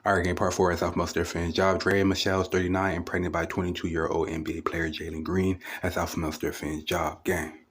Alright, game part 4 is off most of their fans' job. Draya Michelle's 39 and pregnant by 22-year-old NBA player Jalen Green. That's off most of their fans' job. Gang.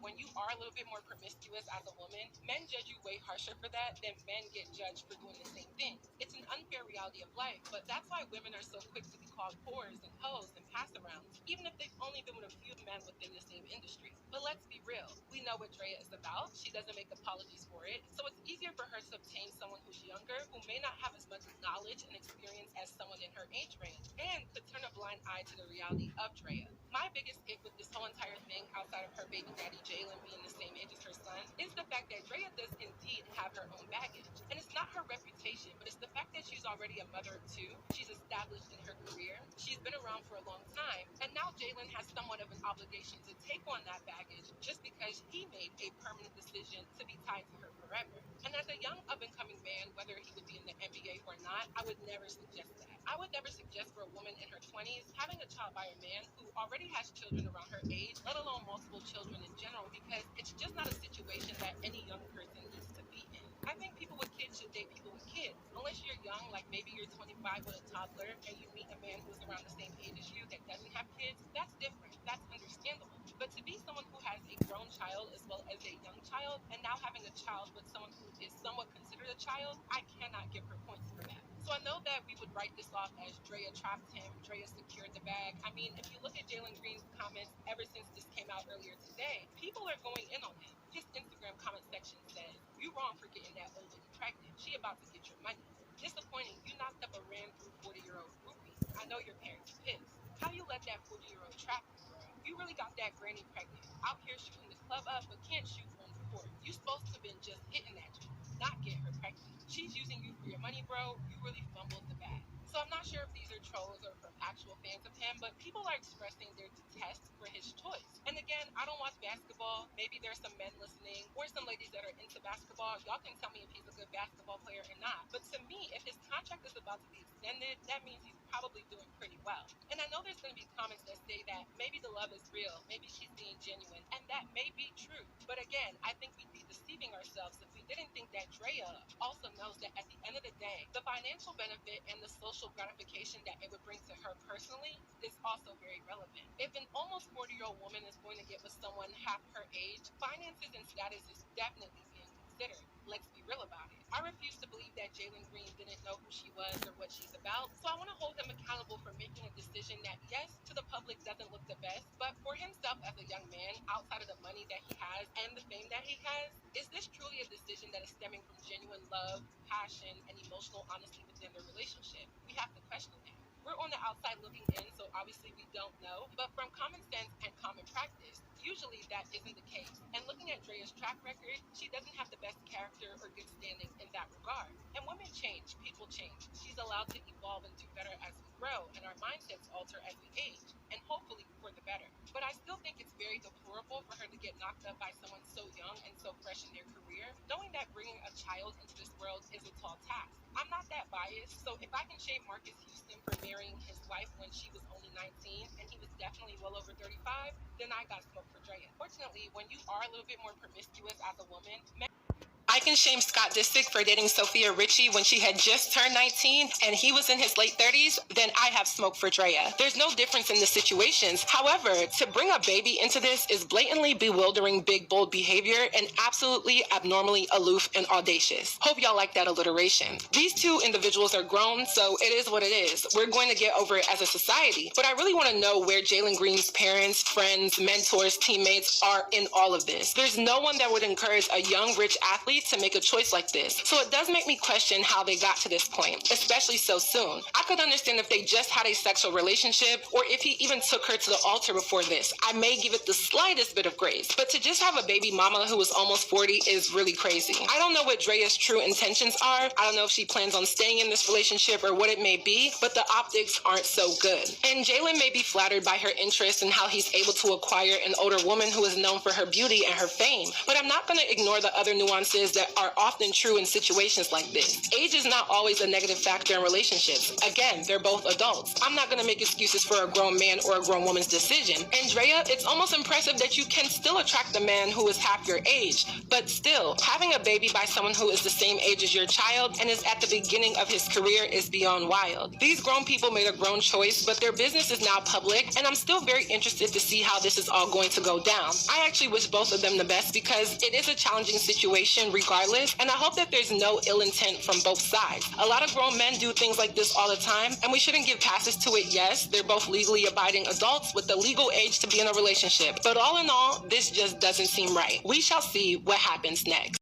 When you are a little bit more promiscuous as a woman, men judge you way harsher for that than men get judged for doing the same thing. It's an unfair reality of life, but that's why women are so quick to be called whores and hoes and pass-arounds, even if they've only been with a few men within the same industry. But let's be real, we know what Draya is about. She doesn't make apologies for it, so it's easier for her to obtain someone who's younger, who may not have as much knowledge and experience as someone in her age range, and could turn a blind eye to the reality of Draya. My biggest ick with this whole entire thing, outside of her baby daddy Jalen being the same age as her son, is the fact that Draya does indeed have her own baggage. And it's not her reputation, but it's the fact that she's already a mother of two. She's established in her career. She's been around for a long time. And now Jalen has somewhat of an obligation to take on that baggage just because he made a permanent decision to be tied to her forever. And as a young up-and-coming man, whether he would be in the NBA or not, I would never suggest that. I would never suggest for a woman in her 20s having a child by a man who already has children around her age, let alone multiple children in general, because it's just not a situation that any young person needs to be in. I think people with kids should date people with kids. Unless you're young, like maybe you're 25 with a toddler, and you meet a man who's around the same age as you that doesn't have kids, that's different. That's understandable. But to be someone who has a grown child as well as a young child, and now having a child with someone who is somewhat considered a child, I cannot give her points for that. So I know that we would write this off as Draya trapped him, Draya secured the bag. I mean, if you look at Jalen Green's comments ever since this came out earlier today, people are going in on him. His Instagram comment section says, "You wrong for getting that old lady pregnant. She about to get your money. Disappointing, you knocked up a ran through 40-year-old groupie. I know your parents are pissed. How you let that 40-year-old trap you, bro? You really got that granny pregnant. Out here shooting the club up, but can't shoot on the court. You supposed to have been just hitting that chick, not get her pregnant. She's using you for your money, bro. You really fumbled the bag." So I'm not sure if these are trolls or from actual fans of him, but people are expressing their detest for his choice. And again, I don't watch basketball. Maybe there's some men listening or some ladies that are into basketball. Y'all can tell me if he's a good basketball player or not. But to me, if his contract is about to be extended, that means he's probably doing pretty well. And I know there's going to be comments that say that maybe the love is real, maybe she's being genuine, and that may be true. But again, I think we'd be deceiving ourselves if we didn't think that Draya also knows that at the end of the day, the financial benefit and the social gratification that it would bring to her personally is also very relevant. If an almost 40-year-old woman is going to get with someone half her age, finances and status is definitely being considered. Let's be real about it. I refuse to believe that Jalen Green didn't know who she was or what she's about, so I want to hold him accountable for making a decision that, yes, to the public doesn't look the best, but for himself as a young man, outside of the money that he has and the fame that he has, is this truly a decision that is stemming from genuine love, passion, and emotional honesty within their relationship? We have to question that. We're on the outside looking in, so obviously we don't know, but from common sense and common practice, usually that isn't the case. And looking at Draya's track record, she doesn't have the best character or good standing in that regard. And women change, people change. She's allowed to evolve and do better as we grow, and our mindsets alter as we age, and hopefully for the better. But I still think it's very deplorable for her to get knocked up by someone so young and so fresh in their career, knowing that bringing a child into this world is a tall task. I'm not that biased, so if I can shame Marcus Houston for marrying his wife when she was only 19 and he was definitely well over 35, then I got smoke for Draya. Fortunately, when you are a little bit more promiscuous as a woman, I can shame Scott Disick for dating Sophia Richie when she had just turned 19 and he was in his late 30s, then I have smoke for Draya. There's no difference in the situations. However, to bring a baby into this is blatantly bewildering, big, bold behavior and absolutely abnormally aloof and audacious. Hope y'all like that alliteration. These two individuals are grown, so it is what it is. We're going to get over it as a society. But I really want to know where Jalen Green's parents, friends, mentors, teammates are in all of this. There's no one that would encourage a young, rich athlete to make a choice like this. So it does make me question how they got to this point, especially so soon. I could understand if they just had a sexual relationship or if he even took her to the altar before this. I may give it the slightest bit of grace, but to just have a baby mama who is almost 40 is really crazy. I don't know what Draya's true intentions are. I don't know if she plans on staying in this relationship or what it may be, but the optics aren't so good. And Jalen may be flattered by her interest in how he's able to acquire an older woman who is known for her beauty and her fame, but I'm not going to ignore the other nuances statements that are often true in situations like this. Age is not always a negative factor in relationships. Again, they're both adults. I'm not going to make excuses for a grown man or a grown woman's decision. And Draya, it's almost impressive that you can still attract a man who is half your age. But still, having a baby by someone who is the same age as your child and is at the beginning of his career is beyond wild. These grown people made a grown choice, but their business is now public, and I'm still very interested to see how this is all going to go down. I actually wish both of them the best because it is a challenging situation regardless, and I hope that there's no ill intent from both sides. A lot of grown men do things like this all the time, and we shouldn't give passes to it. Yes, they're both legally abiding adults with the legal age to be in a relationship, but all in all, this just doesn't seem right. We shall see what happens next.